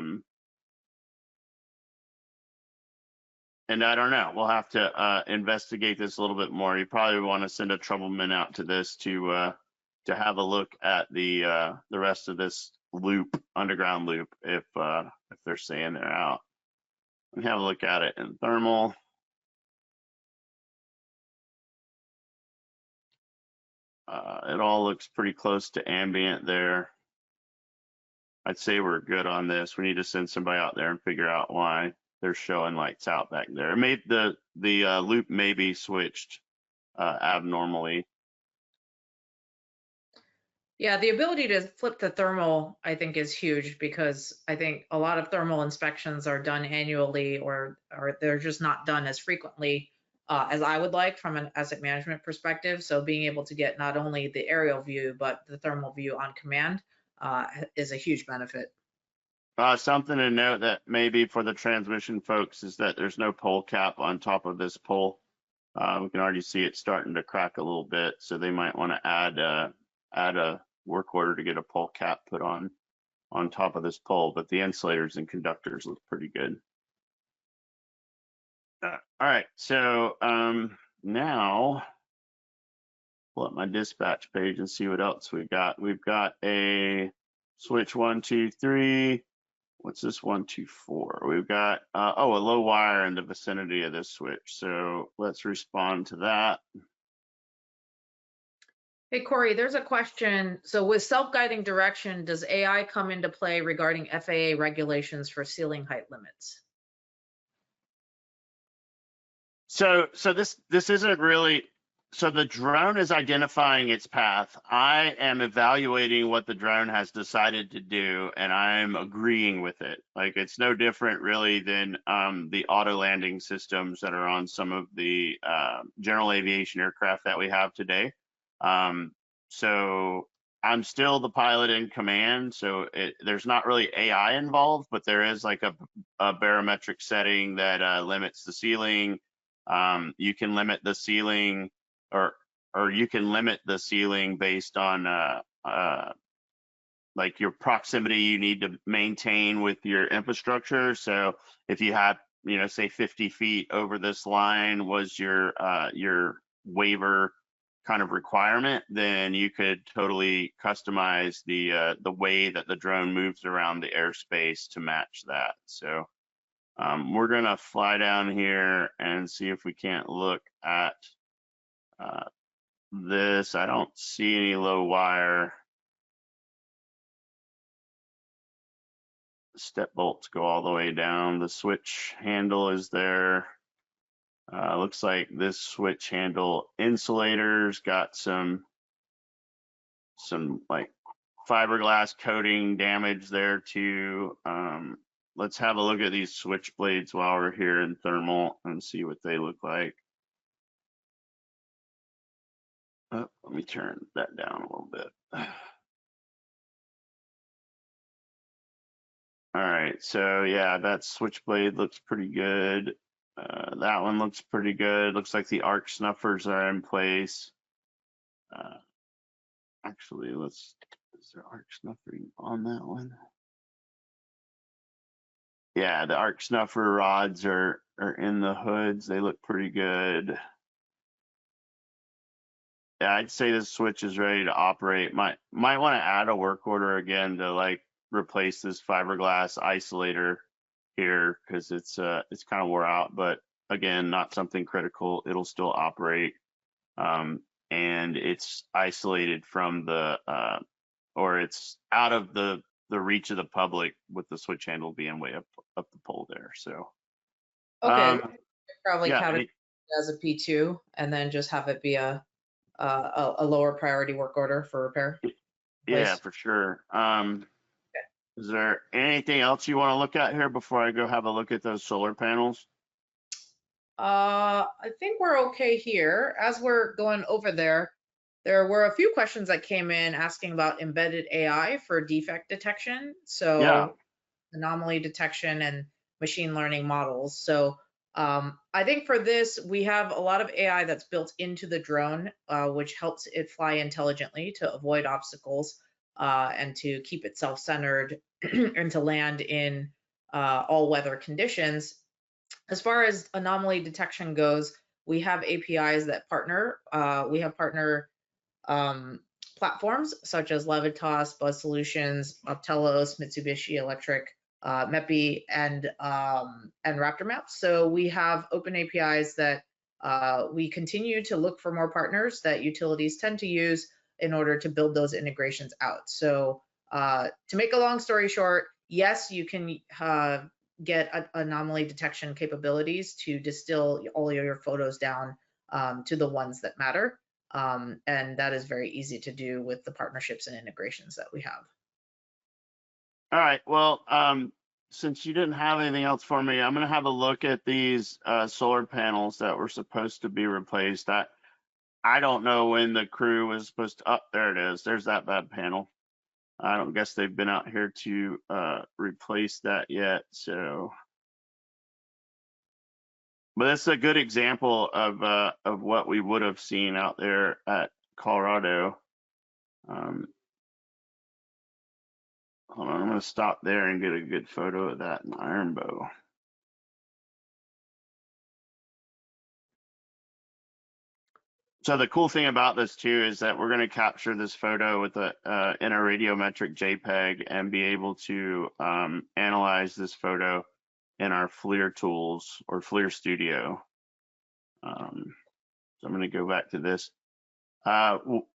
don't know. We'll have to investigate this a little bit more. You probably want to send a troubleman out to this to have a look at the rest of this loop, underground loop, if they're saying they're out. Let me have a look at it in thermal. It all looks pretty close to ambient there. I'd say we're good on this. We need to send somebody out there and figure out why they're showing lights out back there. The loop may be switched abnormally. Yeah, the ability to flip the thermal, I think, is huge, because I think a lot of thermal inspections are done annually, or they're just not done as frequently as I would like from an asset management perspective. So being able to get not only the aerial view, but the thermal view on command is a huge benefit. Something to note that maybe for the transmission folks is that there's no pole cap on top of this pole. We can already see it starting to crack a little bit, so they might want to add a work order to get a pole cap put on top of this pole. But the insulators and conductors look pretty good. All right, so now pull up my dispatch page and see what else we've got. We've got a switch 1, 2, 3. What's this 1, 2, 4? We've got a low wire in the vicinity of this switch. So let's respond to that. Hey, Corey, there's a question. So with self-guiding direction, does AI come into play regarding FAA regulations for ceiling height limits? So this isn't really, so the drone is identifying its path. I am evaluating what the drone has decided to do, and I'm agreeing with it. Like, it's no different really than the auto landing systems that are on some of the general aviation aircraft that we have today. So I'm still the pilot in command, so there's not really AI involved, but there is like a barometric setting that limits the ceiling. You can limit the ceiling, or you can limit the ceiling based on like your proximity you need to maintain with your infrastructure. So if you had, say 50 feet over this line was your waiver kind of requirement, then you could totally customize the way that the drone moves around the airspace to match that. So we're gonna fly down here and see if we can't look at this. I don't see any low wire. Step bolts go all the way down. The switch handle is there. Looks like this switch handle insulator's got some some like fiberglass coating damage there too. Let's have a look at these switchblades while we're here in thermal and see what they look like. Oh, let me turn that down a little bit. All right, so yeah, that switchblade looks pretty good. That one looks pretty good. Looks like the arc snuffers are in place. Actually, is there arc snuffering on that one? Yeah, the arc snuffer rods are in the hoods. They look pretty good. Yeah, I'd say this switch is ready to operate. Might want to add a work order again to like replace this fiberglass isolator here because it's kind of wore out, but again, not something critical. It'll still operate. And it's isolated from the or it's out of the reach of the public with the switch handle being way up the pole there. So Okay, probably yeah, count it as a P2 and then just have it be a lower priority work order for repair. Yeah, for sure. Is there anything else you want to look at here before I go have a look at those solar panels? I think we're okay here. As we're going over there were a few questions that came in asking about embedded AI for defect detection. So Yeah. anomaly detection and machine learning models. So I think for this, we have a lot of AI that's built into the drone, which helps it fly intelligently to avoid obstacles and to keep it self-centered and to land in all weather conditions. As far as anomaly detection goes, we have APIs that partner. We have partner platforms such as Levitas, Buzz Solutions, Optelos, Mitsubishi Electric, MEPI, and Raptor Maps. So we have open APIs that we continue to look for more partners that utilities tend to use in order to build those integrations out. So to make a long story short, yes, you can get anomaly detection capabilities to distill all your photos down to the ones that matter. And that is very easy to do with the partnerships and integrations that we have. All right. Well, since you didn't have anything else for me, I'm going to have a look at these solar panels that were supposed to be replaced. I don't know when the crew was supposed to. Oh, there it is. There's that bad panel. I don't guess they've been out here to replace that yet. So, but that's a good example of what we would have seen out there at Colorado. Hold on, I'm going to stop there and get a good photo of that in Iron Bow. So the cool thing about this too is that we're going to capture this photo with in a radiometric JPEG and be able to analyze this photo in our FLIR tools or FLIR Studio. So I'm going to go back to this.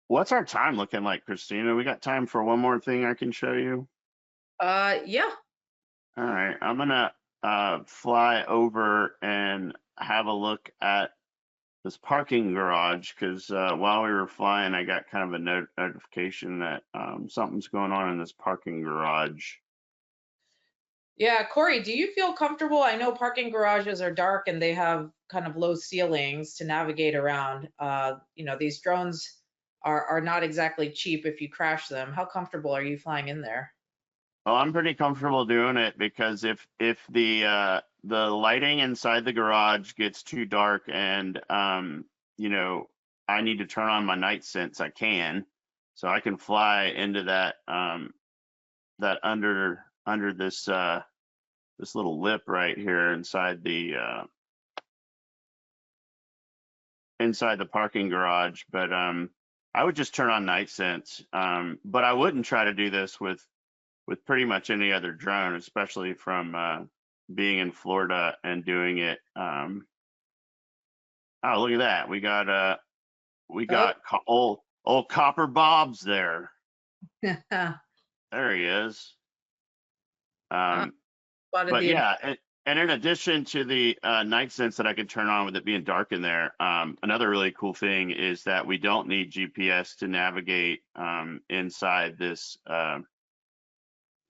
What's our time looking like, Christina? We got time for one more thing I can show you? Yeah. All right, I'm going to fly over and have a look at this parking garage because while we were flying, I got kind of a notification that something's going on in this parking garage. Yeah, Corey, do you feel comfortable? I know parking garages are dark and they have kind of low ceilings to navigate around. You know, these drones are not exactly cheap if you crash them. How comfortable are you flying in there? Well, I'm pretty comfortable doing it because if the lighting inside the garage gets too dark and you know, I need to turn on my night sense, I can. So I can fly into that that under this this little lip right here inside the parking garage. But I would just turn on night sense. But I wouldn't try to do this with pretty much any other drone, especially from being in Florida and doing it. Oh, look at that. We got old Copper Bob's there. There he is. But yeah, And in addition to the night sense that I can turn on with it being dark in there, another really cool thing is that we don't need GPS to navigate inside this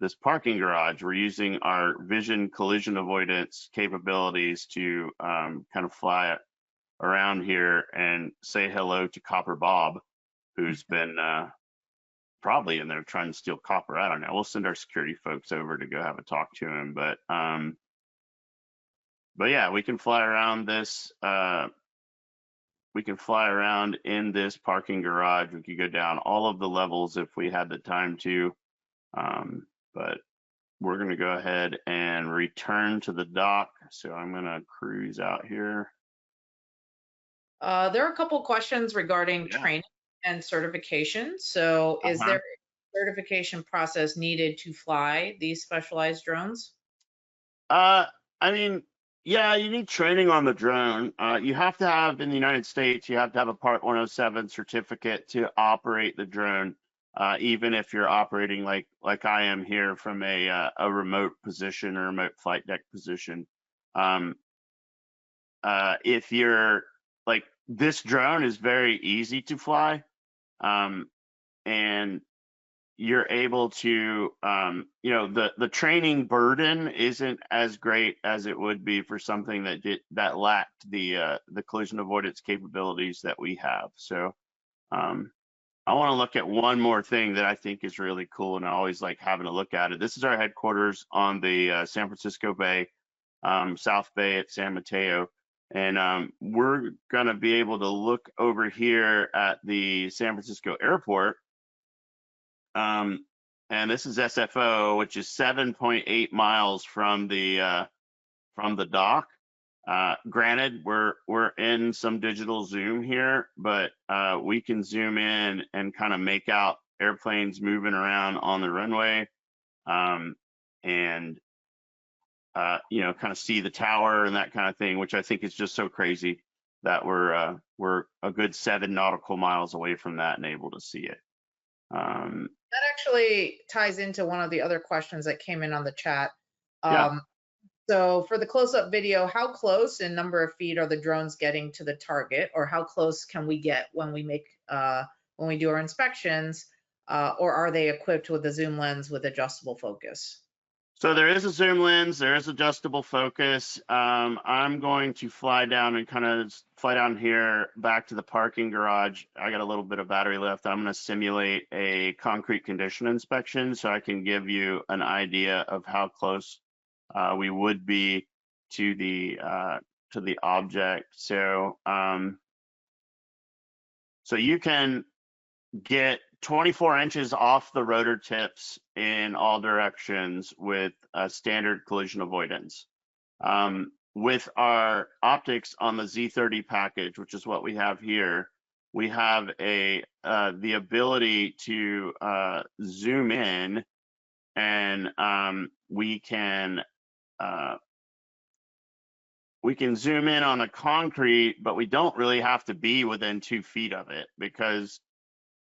this parking garage. We're using our vision collision avoidance capabilities to kind of fly around here and say hello to Copper Bob, who's been probably in there trying to steal copper. I don't know. We'll send our security folks over to go have a talk to him, but yeah, we can fly around this. We can fly around in this parking garage. We could go down all of the levels if we had the time to. But we're going to go ahead and return to the dock. So I'm going to cruise out here. There are a couple questions regarding training and certification. So is there a certification process needed to fly these specialized drones? I mean, yeah, you need training on the drone. You have to have, in the United States, you have to have a Part 107 certificate to operate the drone, even if you're operating like I am here from a remote position or remote flight deck position. If you're like, this drone is very easy to fly, and you're able to, you know, the training burden isn't as great as it would be for something that lacked the collision avoidance capabilities that we have. So I want to look at one more thing that I think is really cool, and I always like having a look at it. This is our headquarters on the San Francisco Bay, South Bay at San Mateo. And we're going to be able to look over here at the San Francisco airport. And this is SFO, which is 7.8 miles from the dock. Granted, we're in some digital zoom here, but we can zoom in and kind of make out airplanes moving around on the runway, and you know, kind of see the tower and that kind of thing, which I think is just so crazy that we're a good 7 nautical miles away from that and able to see it. That actually ties into one of the other questions that came in on the chat. So for the close-up video, how close in number of feet are the drones getting to the target, or how close can we get when we make when we do our inspections, or are they equipped with a zoom lens with adjustable focus? So there is a zoom lens, there is adjustable focus. I'm going to fly down and kind of fly down here back to the parking garage. I got a little bit of battery left. I'm going to simulate a concrete condition inspection so I can give you an idea of how close we would be to the object. So so you can get 24 inches off the rotor tips in all directions with standard collision avoidance. With our optics on the Z30 package, which is what we have here, we have the ability to zoom in, and we can zoom in on a concrete, but we don't really have to be within 2 feet of it, because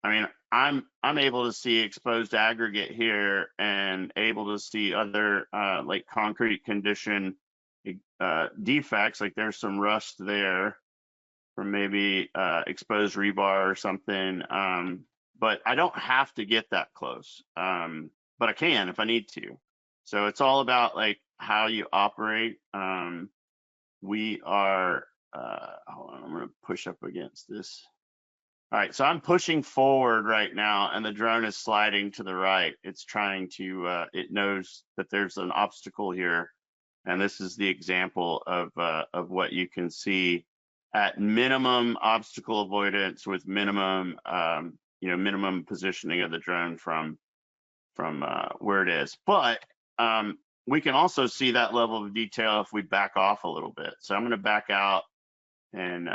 I mean, I'm able to see exposed aggregate here and able to see other like concrete condition defects, like there's some rust there from maybe exposed rebar or something, but I don't have to get that close, but I can if I need to. So it's all about like how you operate. We are, hold on, I'm gonna push up against this. All right, so I'm pushing forward right now, and the drone is sliding to the right. It's trying to, it knows that there's an obstacle here, and this is the example of what you can see at minimum obstacle avoidance with minimum, you know, minimum positioning of the drone from where it is. But we can also see that level of detail if we back off a little bit. So I'm going to back out, and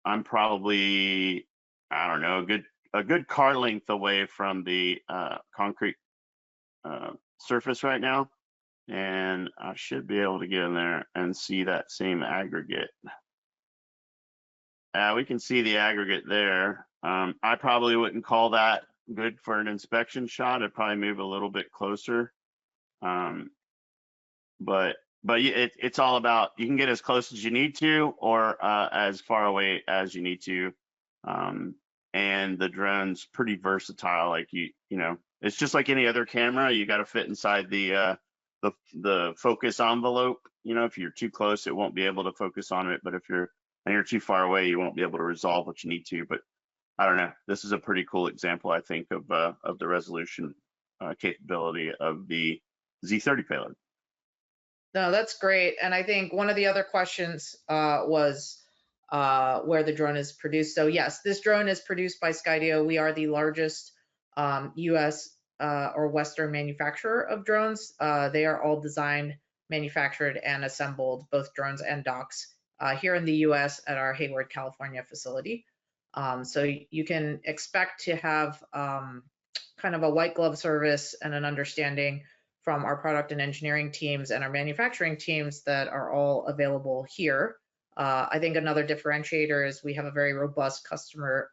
I'm probably, I don't know, a good car length away from the concrete surface right now, and I should be able to get in there and see that same aggregate. We can see the aggregate there. I probably wouldn't call that good for an inspection shot. I'd probably move a little bit closer, but but it's all about, you can get as close as you need to, or as far away as you need to. And the drone's pretty versatile. Like you know, it's just like any other camera. You got to fit inside the focus envelope. You know, if you're too close, it won't be able to focus on it. But if you're too far away, you won't be able to resolve what you need to. But I don't know. This is a pretty cool example, I think, of the resolution capability of the Z30 payload. No, that's great. And I think one of the other questions was where the drone is produced. So yes, this drone is produced by Skydio. We are the largest US or Western manufacturer of drones. They are all designed, manufactured, and assembled, both drones and docks, here in the US at our Hayward, California facility. So you can expect to have kind of a white glove service and an understanding from our product and engineering teams and our manufacturing teams that are all available here. I think another differentiator is we have a very robust customer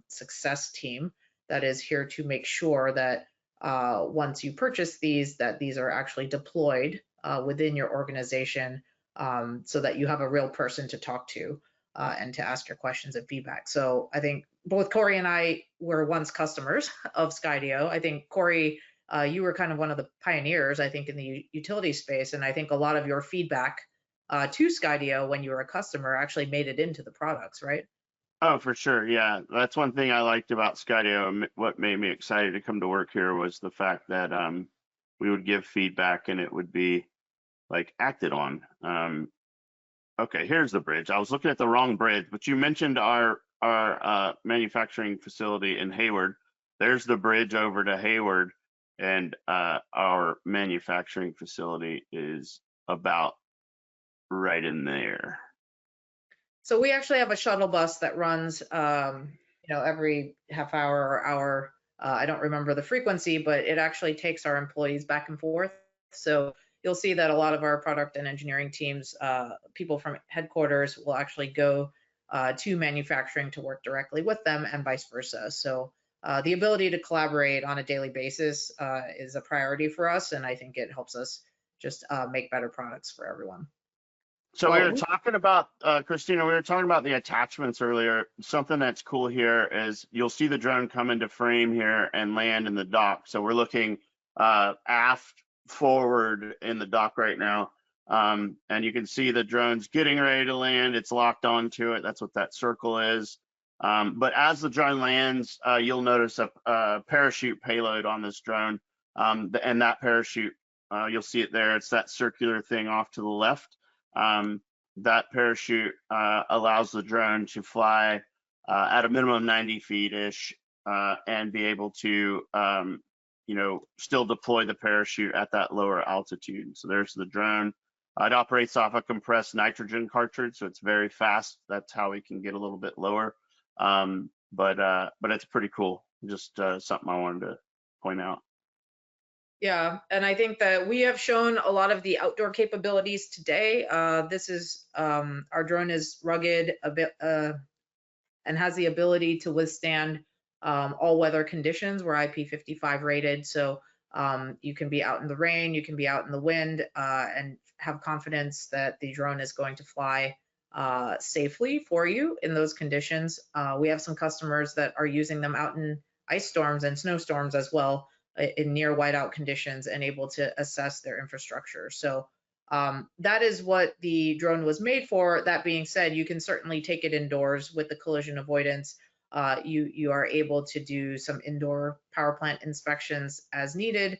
success team that is here to make sure that once you purchase these, that these are actually deployed within your organization, so that you have a real person to talk to and to ask your questions and feedback. So I think both Corey and I were once customers of Skydio. I think Corey, you were kind of one of the pioneers, I think, in the utility space. And I think a lot of your feedback to Skydio when you were a customer actually made it into the products, right? Oh, for sure. Yeah, that's one thing I liked about Skydio. What made me excited to come to work here was the fact that we would give feedback and it would be like acted on. Okay, here's the bridge. I was looking at the wrong bridge, but you mentioned our manufacturing facility in Hayward. There's the bridge over to Hayward, and our manufacturing facility is about right in there. So we actually have a shuttle bus that runs, every half hour or hour. I don't remember the frequency, but it actually takes our employees back and forth. So you'll see that a lot of our product and engineering teams, people from headquarters, will actually go to manufacturing to work directly with them, and vice versa. So the ability to collaborate on a daily basis is a priority for us, and I think it helps us just make better products for everyone. So we were talking about, Christina, we were talking about the attachments earlier. Something that's cool here is you'll see the drone come into frame here and land in the dock. So we're looking aft forward in the dock right now. And you can see the drone's getting ready to land. It's locked onto it. That's what that circle is. But as the drone lands, you'll notice a parachute payload on this drone. And that parachute, you'll see it there. It's that circular thing off to the left. That parachute allows the drone to fly at a minimum 90 feet-ish and be able to, still deploy the parachute at that lower altitude. So there's the drone. It operates off a compressed nitrogen cartridge, so it's very fast. That's how we can get a little bit lower. But it's pretty cool. Just something I wanted to point out. Yeah, and I think that we have shown a lot of the outdoor capabilities today. This is our drone is rugged a bit and has the ability to withstand all weather conditions. We're IP55 rated, so you can be out in the rain, you can be out in the wind, and have confidence that the drone is going to fly safely for you in those conditions. We have some customers that are using them out in ice storms and snowstorms as well, in near whiteout conditions, and able to assess their infrastructure. So that is what the drone was made for. That being said, you can certainly take it indoors with the collision avoidance. You are able to do some indoor power plant inspections as needed.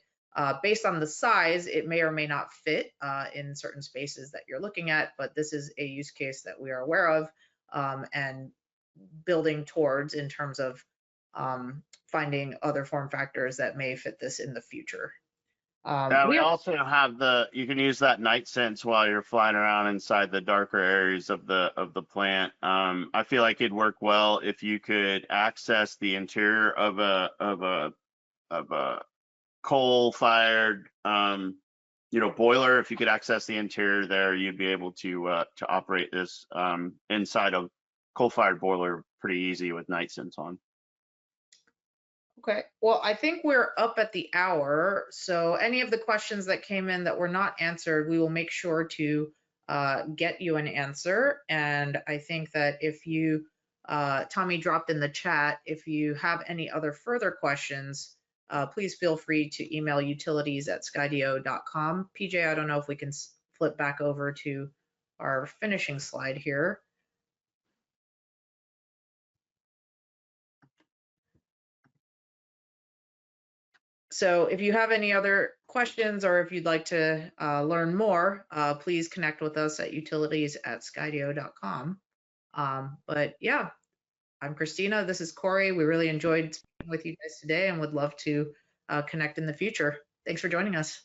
Based on the size, it may or may not fit in certain spaces that you're looking at, but this is a use case that we are aware of and building towards in terms of finding other form factors that may fit this in the future. We also have you can use that night sense while you're flying around inside the darker areas of the plant. I feel like it'd work well if you could access the interior of a coal-fired boiler. If you could access the interior there, you'd be able to operate this inside a coal-fired boiler pretty easy with night sense on. Okay, well, I think we're up at the hour. So any of the questions that came in that were not answered, we will make sure to get you an answer. And I think that if you, Tommy dropped in the chat, if you have any other further questions, please feel free to email utilities@skydio.com. PJ, I don't know if we can flip back over to our finishing slide here. So if you have any other questions or if you'd like to learn more, please connect with us at utilities@skydio.com. But yeah, I'm Christina. This is Corey. We really enjoyed speaking with you guys today and would love to connect in the future. Thanks for joining us.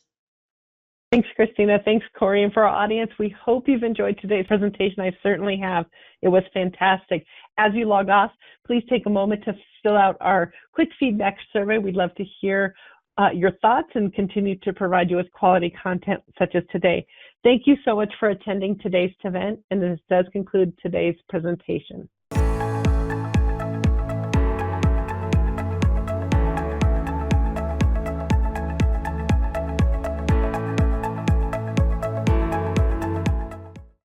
Thanks, Christina. Thanks, Corey. And for our audience, we hope you've enjoyed today's presentation. I certainly have. It was fantastic. As you log off, please take a moment to fill out our quick feedback survey. We'd love to hear your thoughts and continue to provide you with quality content such as today. Thank you so much for attending today's event, and this does conclude today's presentation.